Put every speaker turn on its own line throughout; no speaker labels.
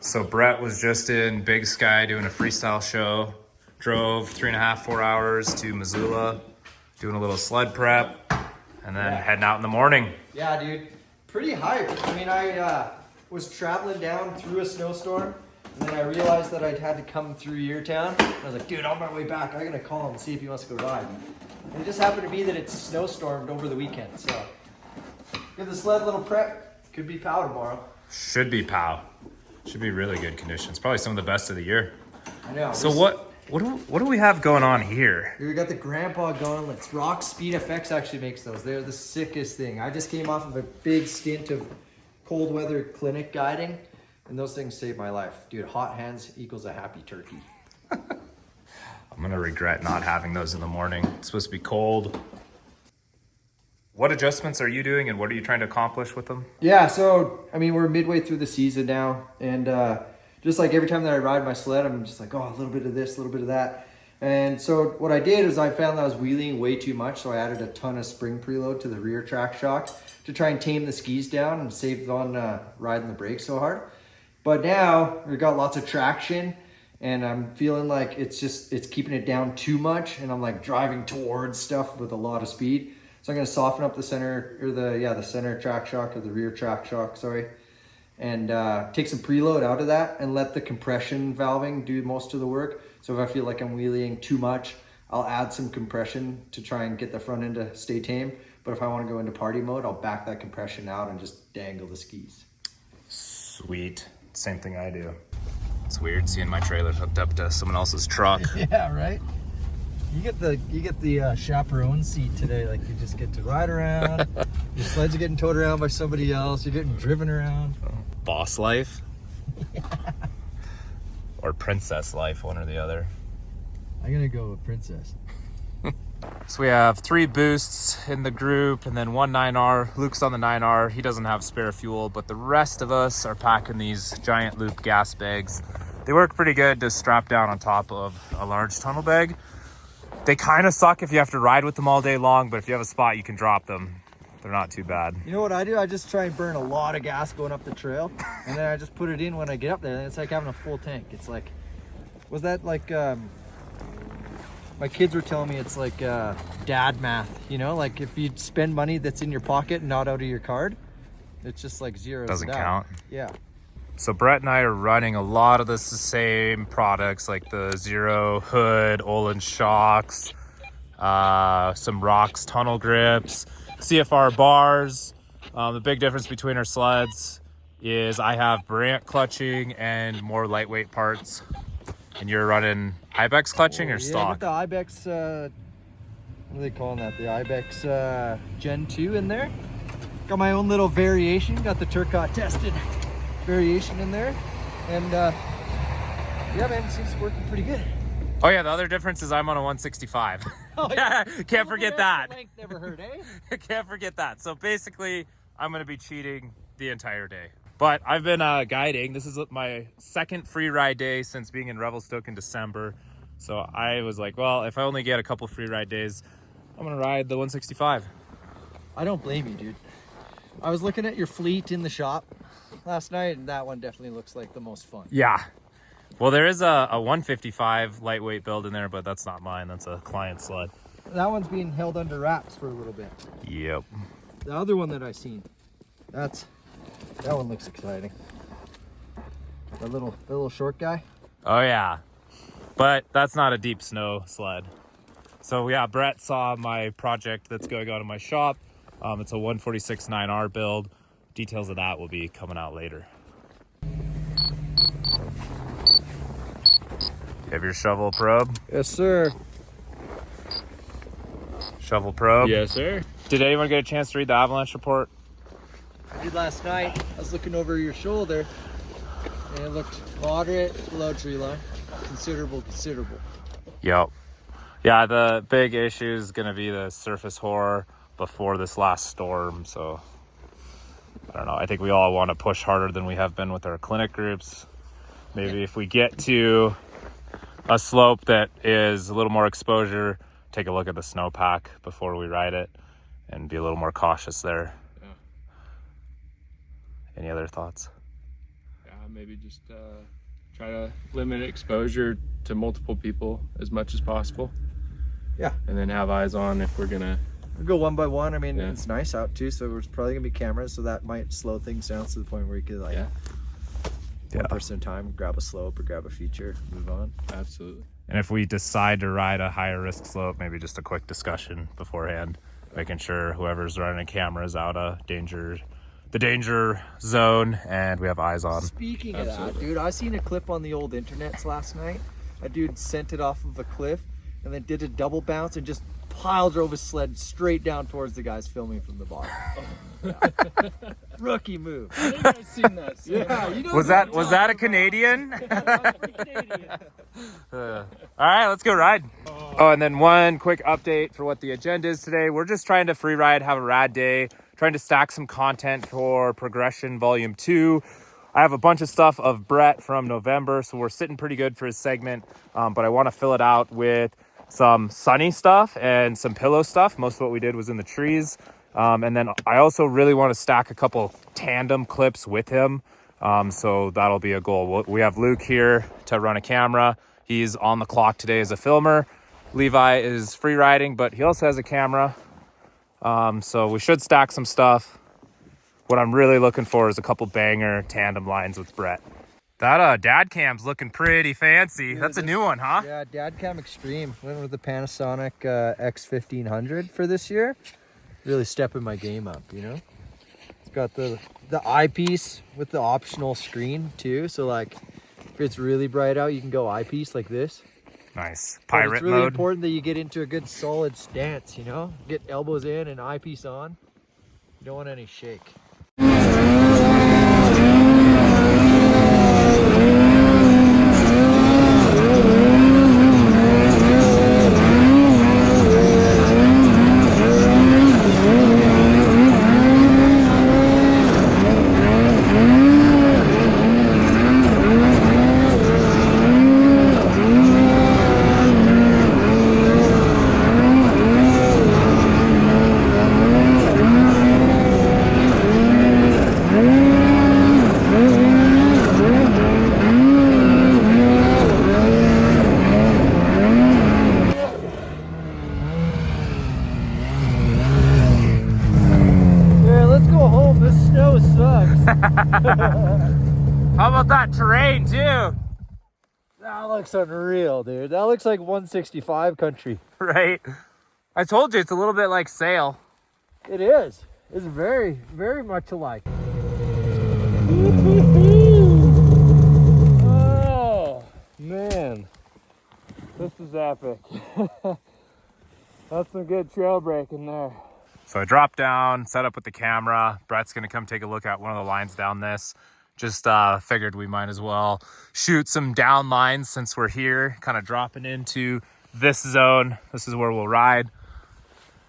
So Brett was just in Big Sky doing a freestyle show. Drove 3.5, 4 hours to Missoula, doing a little sled prep, and then heading out in the morning.
Yeah, dude. Pretty hyped. I mean, I was traveling down through a snowstorm, and then I realized that I'd had to come through your town. I was like, dude, on my way back, I'm gonna call him and see if he wants to go ride. And it just happened to be that it's snowstormed over the weekend, so give the sled a little prep. Could be pow tomorrow.
Should be pow. Should be really good conditions. Probably some of the best of the year.
I know.
So what do we have going on here?
We got the grandpa going. Let's Rock Speed FX actually makes those. They're the sickest thing. I just came off of a big stint of cold weather clinic guiding, and those things saved my life. Dude, hot hands equals a happy turkey.
I'm gonna regret not having those in the morning. It's supposed to be cold. What adjustments are you doing, and what are you trying to accomplish with them?
Yeah, so, I mean, we're midway through the season now, and just like every time that I ride my sled, I'm just like, oh, a little bit of this, a little bit of that. And so what I did is I found that I was wheeling way too much, so I added a ton of spring preload to the rear track shock to try and tame the skis down and save on riding the brakes so hard. But now we've got lots of traction, and I'm feeling like it's keeping it down too much, and I'm like driving towards stuff with a lot of speed. So I'm gonna soften up the center, or the center track shock, or the rear track shock, sorry. And take some preload out of that and let the compression valving do most of the work. So if I feel like I'm wheeling too much, I'll add some compression to try and get the front end to stay tame. But if I wanna go into party mode, I'll back that compression out and just dangle the skis.
Sweet, same thing I do. It's weird seeing my trailer hooked up to someone else's truck.
Yeah, right? You get the chaperone seat today. Like, you just get to ride around. Your sleds are getting towed around by somebody else. You're getting driven around.
Boss life. Or princess life, one or the other.
I'm gonna go with princess.
So we have 3 boosts in the group, and then 1 9R. Luke's on the 9R. He doesn't have spare fuel, but the rest of us are packing these giant loop gas bags. They work pretty good to strap down on top of a large tunnel bag. They kind of suck if you have to ride with them all day long, but if you have a spot, you can drop them. They're not too bad.
You know what I do? I just try and burn a lot of gas going up the trail, and then I just put it in when I get up there, and it's like having a full tank. It's like, was that like, my kids were telling me it's like dad math, you know? Like, if you spend money that's in your pocket and not out of your card, it's just like zero.
Doesn't count.
Yeah.
So Brett and I are running a lot of the same products, like the Zero Hood, Olin shocks, some Rocks tunnel grips, CFR bars. The big difference between our sleds is I have Brandt clutching and more lightweight parts, and you're running Ibex clutching or stock?
Yeah, with the Ibex, what are they calling that? The Ibex Gen 2 in there. Got my own little variation, got the Turcotte tested variation in there, and yeah, man, it seems working pretty good.
Oh yeah, the other difference is I'm on a 165.
Oh, yeah.
Can't forget that.
Length never hurt, eh?
Can't forget that. So basically, I'm gonna be cheating the entire day. But I've been guiding. This is my second free ride day since being in Revelstoke in December. So I was like, well, if I only get a couple free ride days, I'm gonna ride the 165.
I don't blame you, dude. I was looking at your fleet in the shop last night, and that one definitely looks like the most fun.
Yeah. Well, there is a 155 lightweight build in there, but that's not mine. That's a client sled.
That one's being held under wraps for a little bit.
Yep.
The other one that I seen, that one looks exciting. The little short guy.
Oh yeah. But that's not a deep snow sled. So yeah, Brett saw my project that's going on in my shop. It's a 146 9R build. Details of that will be coming out later. You have your shovel probe?
Yes, sir.
Shovel probe?
Yes, sir.
Did anyone get a chance to read the avalanche report?
I did last night. I was looking over your shoulder, and it looked moderate, below tree line. Considerable.
Yep. Yeah, the big issue is going to be the surface horror before this last storm. So, I don't know. I think we all want to push harder than we have been with our clinic groups. Maybe if we get to a slope that is a little more exposure, take a look at the snowpack before we ride it and be a little more cautious there.
Yeah.
Any other thoughts?
Yeah, maybe just try to limit exposure to multiple people as much as possible.
Yeah.
And then have eyes on if we're gonna
We'll go one by one. I mean,
Yeah.
it's nice out too, so there's probably gonna be cameras, so that might slow things down to the point where you could like one person at a time, grab a slope or grab a feature, move on.
Absolutely.
And if we decide to ride a higher risk slope, maybe just a quick discussion beforehand, making sure whoever's running a camera is out of the danger zone, and we have eyes on.
Speaking of that, dude, I seen a clip on the old internets last night. A dude sent it off of a cliff and then did a double bounce and just pile drove his sled straight down towards the guys filming from the bottom. Rookie move.
I think I've seen that.
Yeah, you know
Was that a Canadian? All right, let's go ride. Oh, and then one quick update for what the agenda is today. We're just trying to free ride, have a rad day, trying to stack some content for Progression Volume 2. I have a bunch of stuff of Brett from November, so we're sitting pretty good for his segment, but I want to fill it out with some sunny stuff and some pillow stuff. Most of what we did was in the trees. And then I also really want to stack a couple tandem clips with him. So that'll be a goal. We have Luke here to run a camera. He's on the clock today as a filmer. Levi is free riding, but he also has a camera. So we should stack some stuff. What I'm really looking for is a couple banger tandem lines with Brett. That dad cam's looking pretty fancy.
Yeah,
That's a new one, huh?
Yeah, Dad Cam Extreme. Went with the Panasonic X1500 for this year. Really stepping my game up, you know? It's got the eyepiece with the optional screen too. So like if it's really bright out, you can go eyepiece like this.
Nice.
But
Pirate
it's really
mode.
important that you get into a good solid stance, you know? Get elbows in and eyepiece on. You don't want any shake.
How about that terrain too?
That looks unreal, dude. That looks like 165 country.
Right? I told you it's a little bit like sail.
It is. It's very, very much alike.
Oh man, this is epic. That's some good trail breaking there.
So I dropped down, set up with the camera. Brett's gonna come take a look at one of the lines down this. Just figured we might as well shoot some down lines since we're here, kind of dropping into this zone. This is where we'll ride.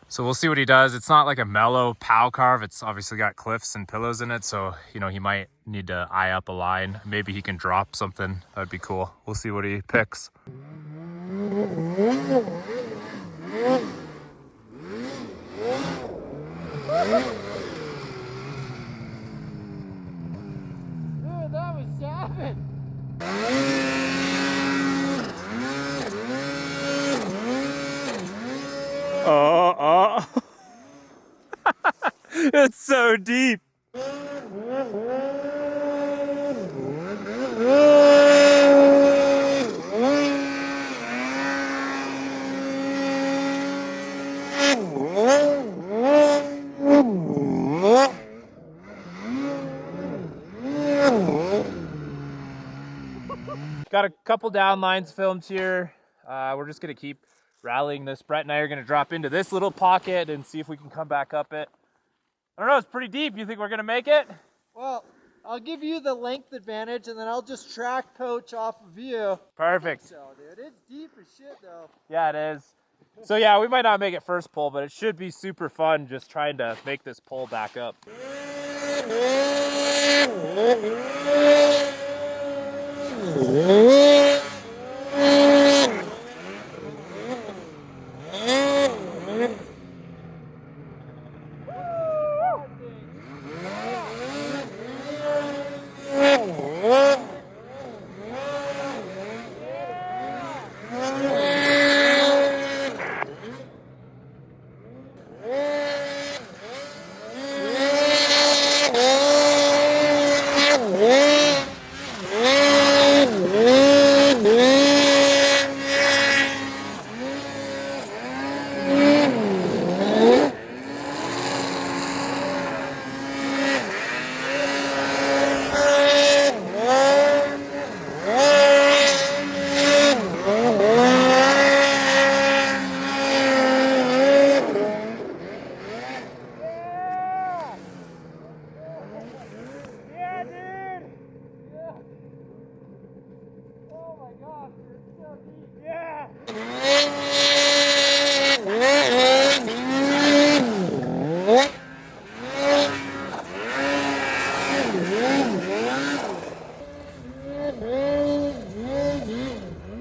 So we'll see what he does. It's not like a mellow pow carve. It's obviously got cliffs and pillows in it. So, you know, he might need to eye up a line. Maybe he can drop something. That'd be cool. We'll see what he picks.
Dude, that was savage.
Oh. It's so deep. Got a couple down lines filmed here. We're just gonna keep rallying this. Brett and I are gonna drop into this little pocket and see if we can come back up it. I don't know, it's pretty deep. You think we're gonna make it?
Well, I'll give you the length advantage and then I'll just track coach off of you.
Perfect.
So, dude, it's deep as shit though.
Yeah, it is. So yeah, we might not make it first pull, but it should be super fun just trying to make this pull back up.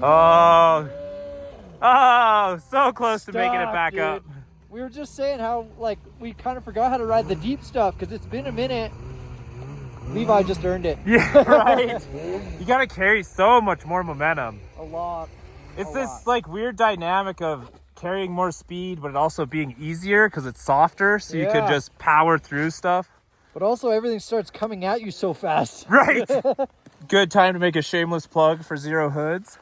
Oh, oh, so close to making it back
dude.
up.
We were just saying how, like, we kind of forgot how to ride the deep stuff because it's been a minute. Levi just earned it.
Yeah, right. You gotta carry so much more momentum.
A lot.
It's this like weird dynamic of carrying more speed, but it also being easier because it's softer, so you could
Yeah.
just power through stuff.
But also everything starts coming at you so fast.
Right. Good time to make a shameless plug for Zero Hoods.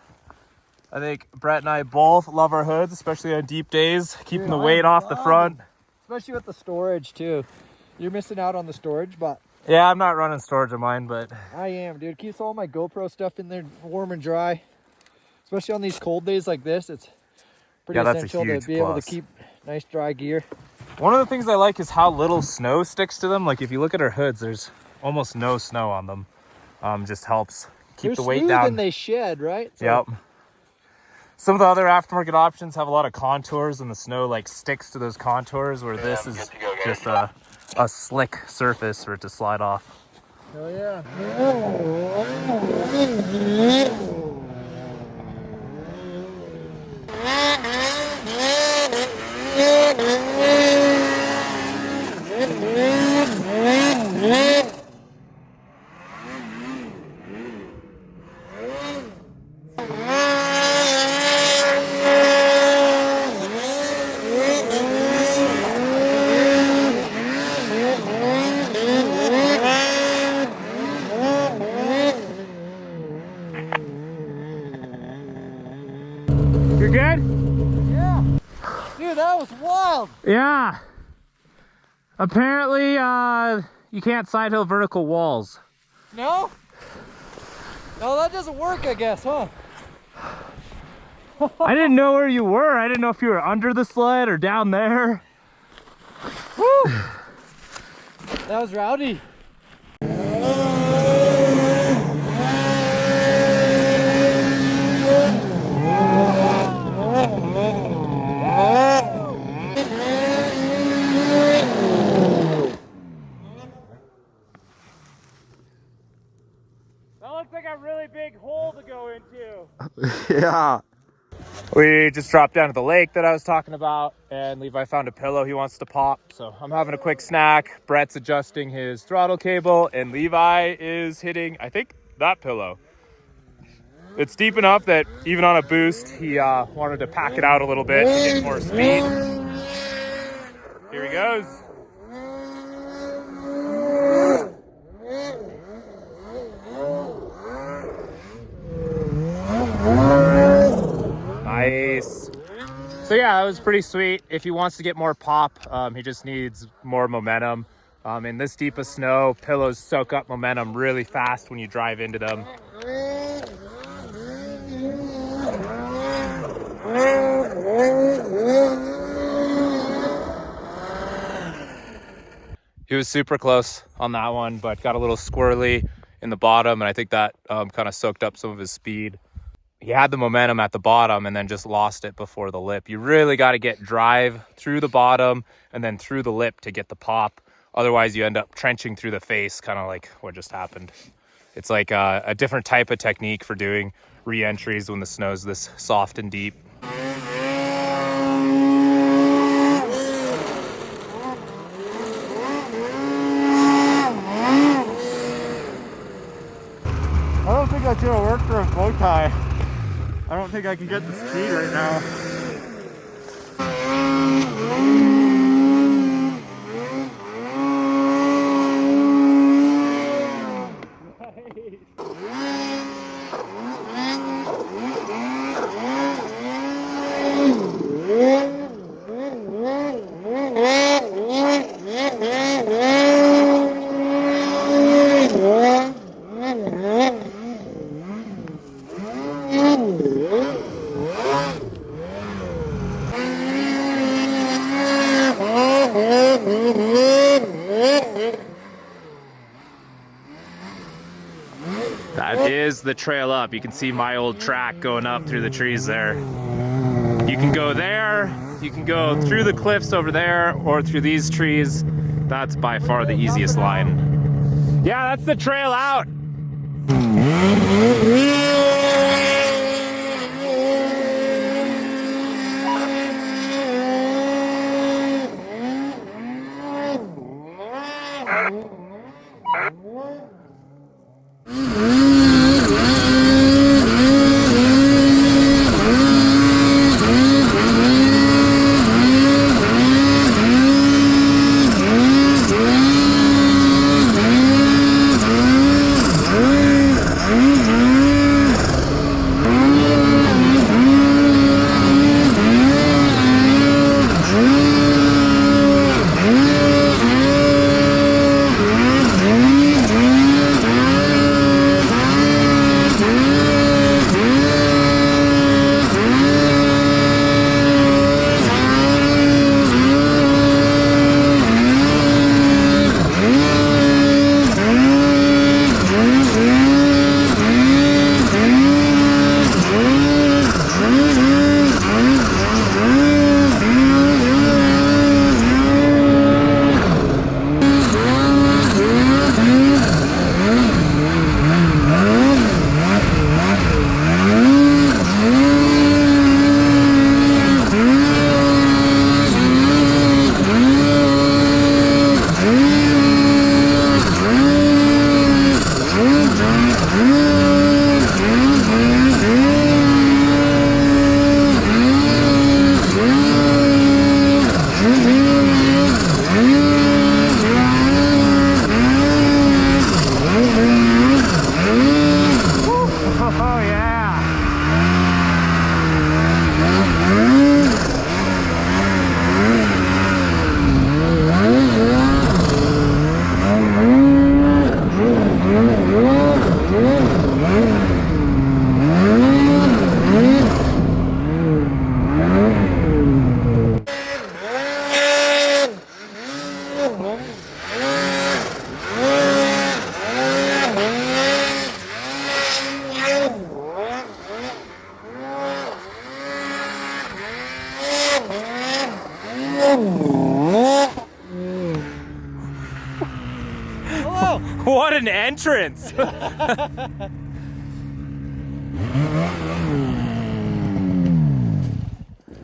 I think Brett and I both love our hoods, especially on deep days, keeping the weight off the front.
Especially with the storage too. You're missing out on the storage, but
Yeah, I'm not running storage of mine, but
I am, dude. Keeps all my GoPro stuff in there warm and dry. Especially on these cold days like this, it's pretty
that's a
essential to
huge
be able to
plus.
keep nice dry gear.
one of the things I like is how little snow sticks to them. Like if you look at our hoods, there's almost no snow on them. Just helps keep
They're
the weight
smooth
down.
and they shed, right? So
Yep. Some of the other aftermarket options have a lot of contours and the snow like sticks to those contours, where this is just a slick surface for it to slide off.
Hell yeah.
You're good?
Yeah. Dude, that was wild.
Yeah. Apparently, you can't side hill vertical walls.
No? No, that doesn't work, I guess, huh?
I didn't know where you were. I didn't know if you were under the sled or down there.
Woo! That was rowdy.
That looks like a really big hole to go into.
Yeah.
We just dropped down to the lake that I was talking about, and Levi found a pillow he wants to pop. So I'm having a quick snack. Brett's adjusting his throttle cable, and Levi is hitting, I think, that pillow. It's deep enough that even on a boost, he wanted to pack it out a little bit to get more speed. Here he goes. Nice. So yeah, that was pretty sweet. If he wants to get more pop, he just needs more momentum. In this deep of snow, pillows soak up momentum really fast when you drive into them. He was super close on that one, but got a little squirrely in the bottom, and I think that kind of soaked up some of his speed. He had the momentum at the bottom and then just lost it before the lip. You really got to get drive through the bottom and then through the lip to get the pop. Otherwise, you end up trenching through the face, kind of like what just happened. It's like a different type of technique for doing re-entries when the snow's this soft and deep.
I don't think that's gonna work for a bow tie. I don't think I can get the speed right now.
That is the trail up. You can see my old track going up through the trees there. You can go there, you can go through the cliffs over there, or through these trees. That's by far the easiest line. Yeah, that's the trail out. What an entrance!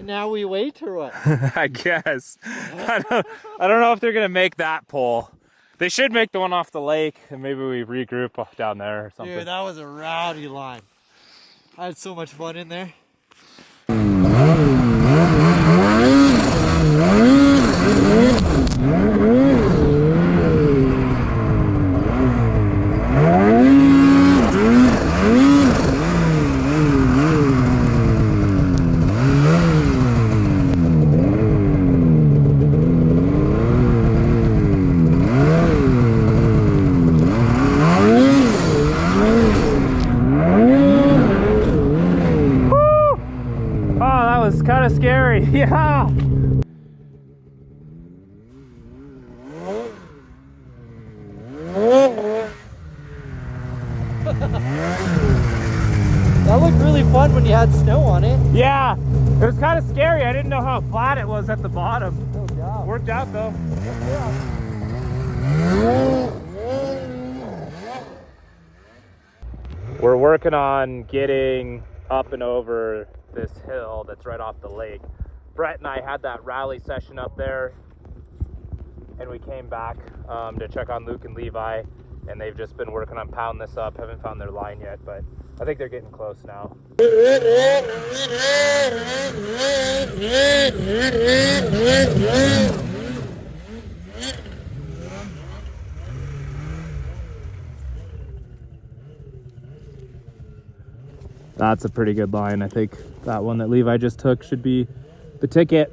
Now we wait or what?
I guess. I don't know if they're gonna make that pole. They should make the one off the lake, and maybe we regroup down there or something.
Dude, that was a rowdy line. I had so much fun in there.
Kind of scary. Yeah.
That looked really fun when you had snow on it.
Yeah. It was kind of scary. I didn't know how flat it was at the bottom.
No doubt.
Worked out though.
Yeah.
We're working on getting up and over this hill that's right off the lake. Brett and I had that rally session up there, and we came back to check on Luke and Levi, and they've just been working on pounding this up. Haven't found their line yet, but I think they're getting close now. That's a pretty good line. I think that one that Levi just took should be the ticket.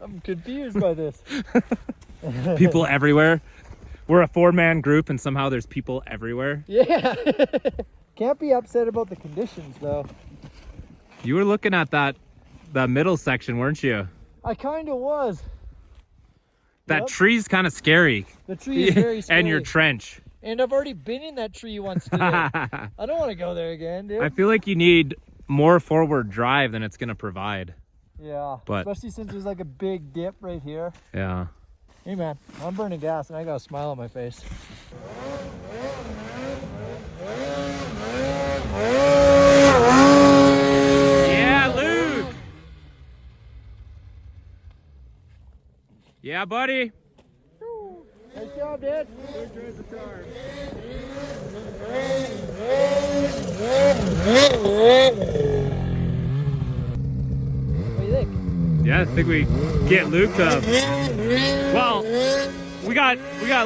I'm confused by this.
People everywhere. We're a 4-man group and somehow there's people everywhere.
Yeah. Can't be upset about the conditions though.
You were looking at the middle section, weren't you?
I kind of was.
That
Yep.
tree's kind of scary.
The tree is very scary.
And your trench.
And I've already been in that tree once today. I don't want to go there again, dude.
I feel like you need more forward drive than it's going to provide.
Yeah,
But-
especially since there's like a big dip right here.
Yeah.
Hey man, I'm burning gas and I got a smile on my face.
Yeah, Luke. Yeah, buddy.
Nice job, Dad. What do you think?
Yeah, I think we get Luke to. Well, we got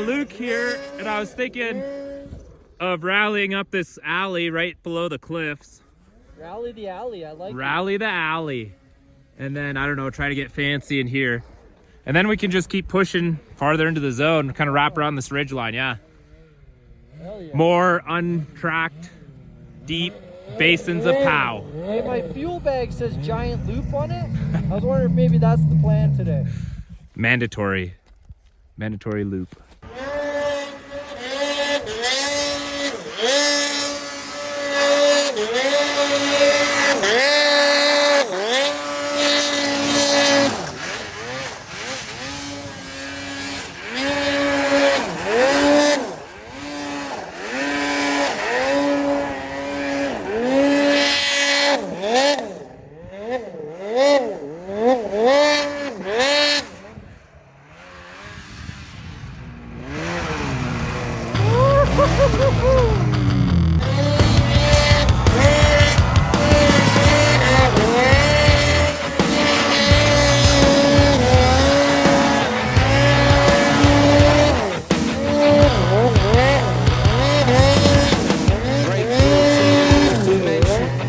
Luke here, and I was thinking of rallying up this alley right below the cliffs.
Rally the alley, I like
Rally the alley, and then I don't know, try to get fancy in here, and then we can just keep pushing farther into the zone, kind of wrap around this ridge line. Yeah.
it. Hell yeah.
More untracked, deep basins of POW.
Hey, my fuel bag says giant loop on it. I was wondering if maybe that's the plan today.
Mandatory loop.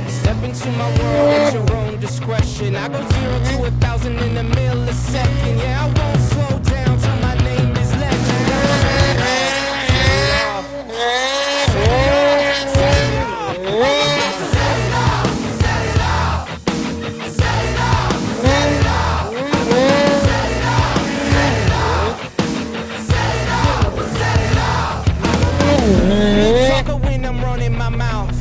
Step into my world at your own discretion. I go 0 to 1,000 in a millisecond. Yeah, I won't slow down till my name is legend. Talker when I'm running my mouth.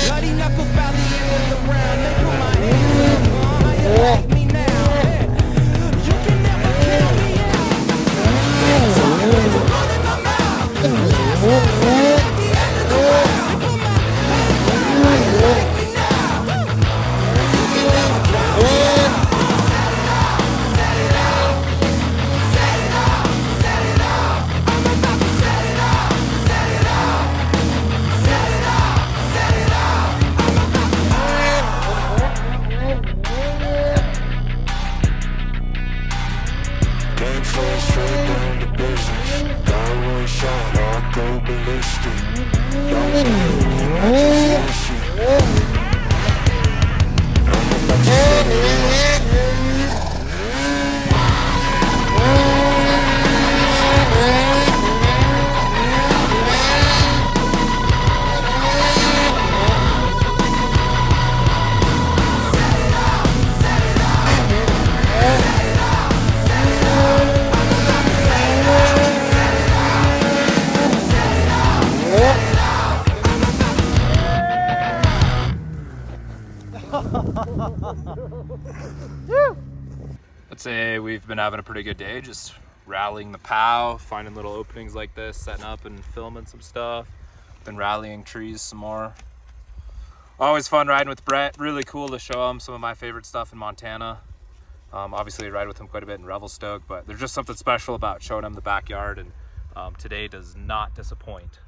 Bloody knuckles by the end of the round. They put my hands up. How you like me now? You can never count me out. Talker when I'm running my mouth. Last one at the end of the round. Put my hands up. How you like me now? You can never count me out. Set it up. Set it up. Set it up. I'm about to set it up. Set it up. Set it up. Set it up. I'm about to
Game for straight down the business. Got one shot, I'll go ballistic. Don't keep my shit. I'm about to set it
I'd say we've been having a pretty good day, just rallying the POW, finding little openings like this, setting up and filming some stuff. Been rallying trees some more. Always fun riding with Brett. Really cool to show him some of my favorite stuff in Montana. Obviously I ride with him quite a bit in Revelstoke, but there's just something special about showing him the backyard, and today does not disappoint.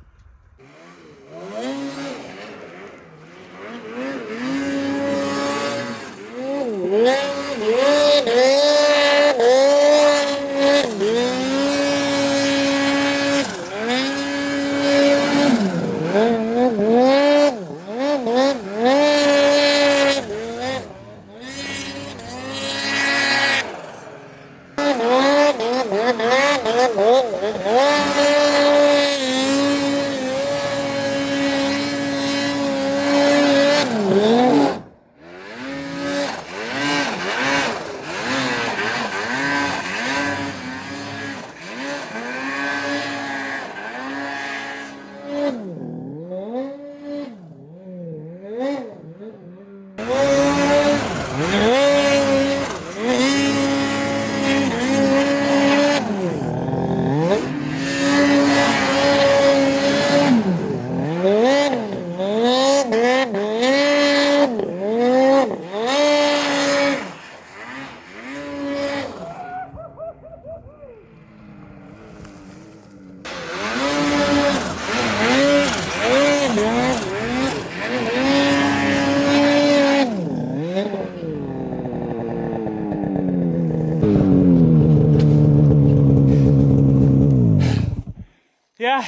yeah,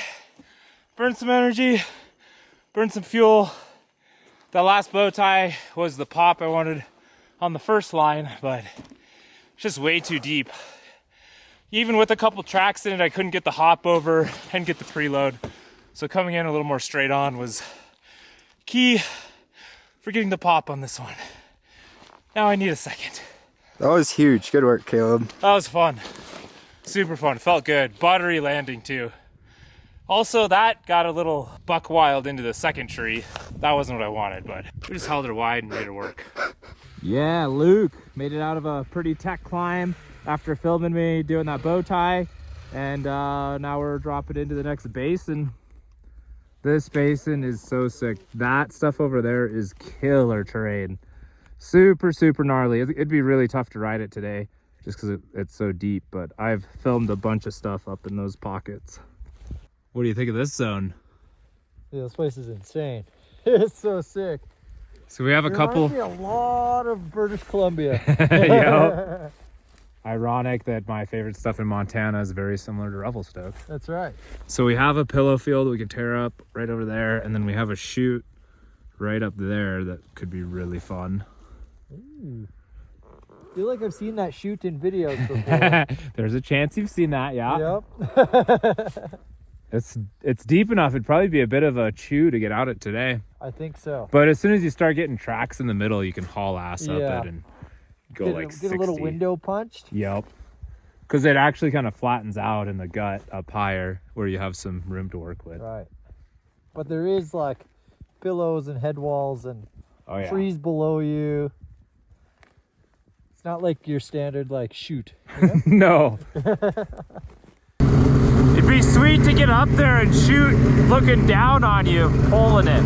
burned some energy, burned some fuel. That last bow tie was the pop I wanted on the first line, but it's just way too deep. Even with a couple tracks in it, I couldn't get the hop over and get the preload. So coming in a little more straight on was key for getting the pop on this one. Now I need a second.
That was huge. Good work, Caleb.
That was fun. Super fun. Felt good. Buttery landing too. Also, that got a little buck wild into the second tree. That wasn't what I wanted, but we just held her wide and made her work. Yeah, Luke made it out of a pretty tech climb after filming me doing that bow tie. And now we're dropping into the next basin. This basin is so sick. That stuff over there is killer terrain. Super, super gnarly. It'd be really tough to ride it today just because it's so deep, but I've filmed a bunch of stuff up in those pockets. What do you think of this zone?
Yeah, this place is insane. It's so sick.
So we have a couple.
Reminds me a lot of British Columbia.
Yep. Ironic that my favorite stuff in Montana is very similar to Revelstoke.
That's right.
So we have a pillow field we can tear up right over there, and then we have a chute right up there that could be really fun.
Ooh. I feel like I've seen that shoot in videos before.
There's a chance you've seen that, yeah.
Yep.
It's deep enough. It'd probably be a bit of a chew to get out it today.
I think so.
But as soon as you start getting tracks in the middle, you can haul ass up it and go like 60.
Get a little window punched.
Yep. Because it actually kind of flattens out in the gut up higher where you have some room to work with.
Right. But there is like pillows and head walls and trees below you. It's not like your standard like shoot. You know?
No. It'd be sweet to get up there and shoot looking down on you, pulling it.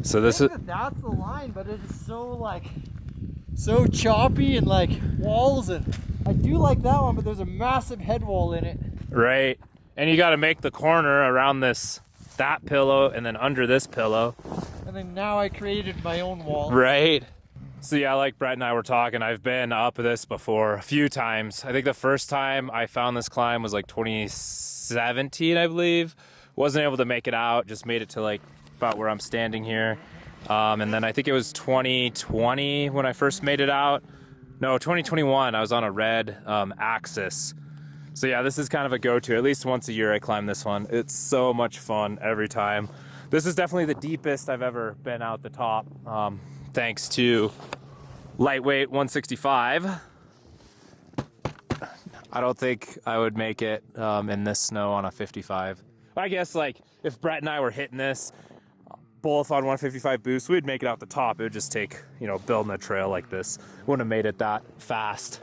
So this is
that's the line, but it is so choppy and like walls, and I do like that one, but there's a massive head wall in it.
right, and you got to make the corner around that pillow and then under this pillow.
And then now I created my own wall.
Right. So yeah, like Brett and I were talking, I've been up this before a few times. I think the first time I found this climb was like 2017, I believe. Wasn't able to make it out, just made it to like about where I'm standing here. And then I think it was 2020 when I first made it out. No, 2021, I was on a red axis. So yeah, this is kind of a go-to. At least once a year I climb this one. It's so much fun every time. This is definitely the deepest I've ever been out the top, thanks to lightweight 165. I don't think I would make it in this snow on a 55. I guess like if Brett and I were hitting this both on 155 boost, we'd make it out the top. It would just take, building a trail like this. Wouldn't have made it that fast.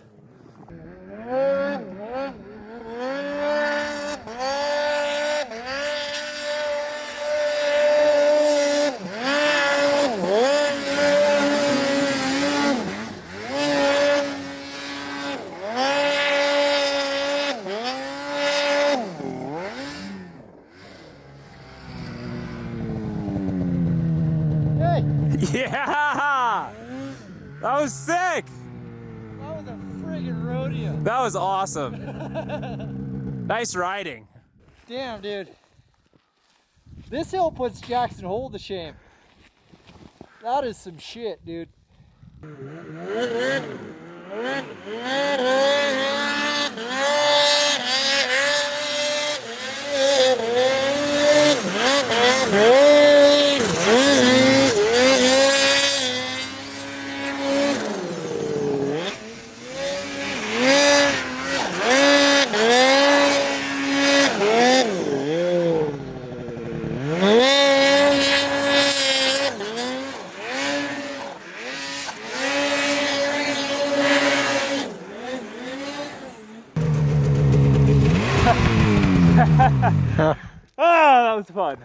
Yeah! That was sick!
That was a friggin' rodeo.
That was awesome. Nice riding.
Damn, dude. This hill puts Jackson Hole to shame. That is some shit, dude.
That was fun.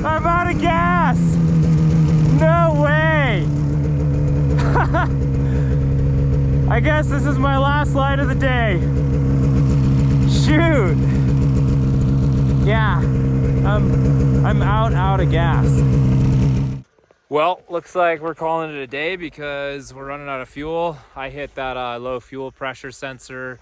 I'm out of gas! No way! I guess this is my last slide of the day. Shoot! Yeah, I'm out of gas. Well, looks like we're calling it a day because we're running out of fuel. I hit that low fuel pressure sensor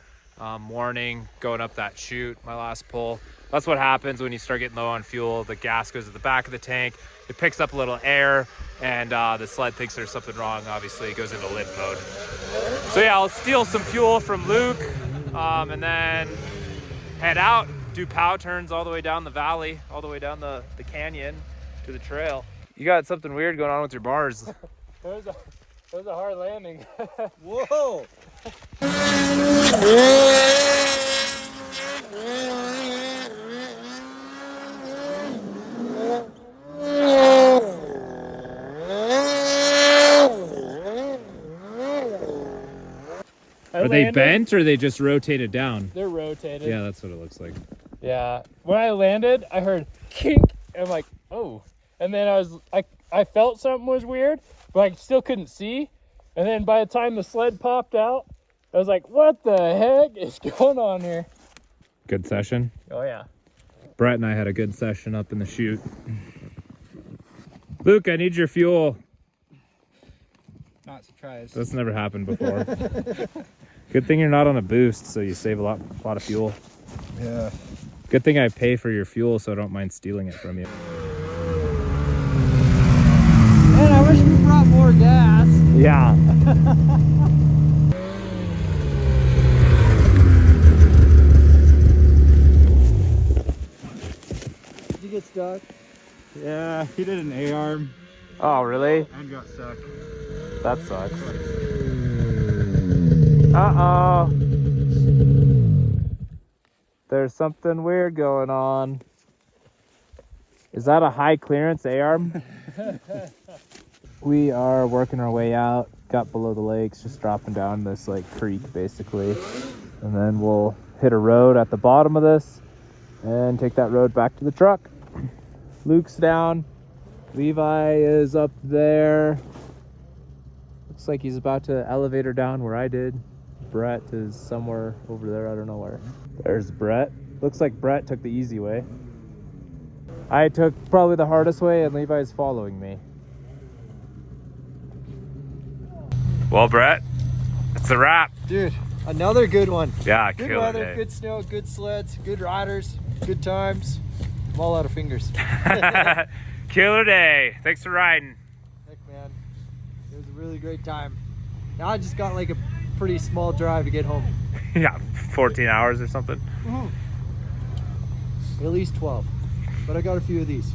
warning going up that chute, my last pull. That's what happens when you start getting low on fuel. The gas goes to the back of the tank, it picks up a little air, and the sled thinks there's something wrong. Obviously, it goes into limp mode. So yeah, I'll steal some fuel from Luke and then head out, do pow turns all the way down the valley, all the way down the canyon to the trail. You got something weird going on with your bars.
It was a hard landing.
Whoa!
Are they bent or they just rotated down?
They're rotated.
Yeah, that's what it looks like.
Yeah. When I landed, I heard kink. And I'm like, oh. And then I felt something was weird, but I still couldn't see. And then by the time the sled popped out, I was like, what the heck is going on here?
Good session.
Oh yeah.
Brett and I had a good session up in the chute. Luke, I need your fuel.
Not surprised.
That's never happened before. Good thing you're not on a boost, so you save a lot of fuel.
Yeah.
Good thing I pay for your fuel, so I don't mind stealing it from you.
Man, I wish we brought more gas.
Yeah.
Did you get stuck?
Yeah, he did an A-arm
Oh, really?
and got stuck.
That sucks. Uh-oh. There's something weird going on. Is that a high clearance A-arm? We are working our way out, got below the lakes, just dropping down this like creek basically. And then we'll hit a road at the bottom of this and take that road back to the truck. Luke's down. Levi is up there. Looks like he's about to elevator down where I did. Brett is somewhere over there, I don't know where. There's Brett. Looks like Brett took the easy way. I took probably the hardest way and Levi's following me. Well, Brett, it's a wrap.
Dude, another good one.
Yeah,
Good
killer
weather,
day.
good snow, good sleds, good riders, good times. I'm all out of fingers.
Killer day. Thanks for riding.
Heck, man. It was a really great time. Now I just got like a pretty small drive to get home.
Yeah, 14 hours or something.
At least 12. But I got a few of these.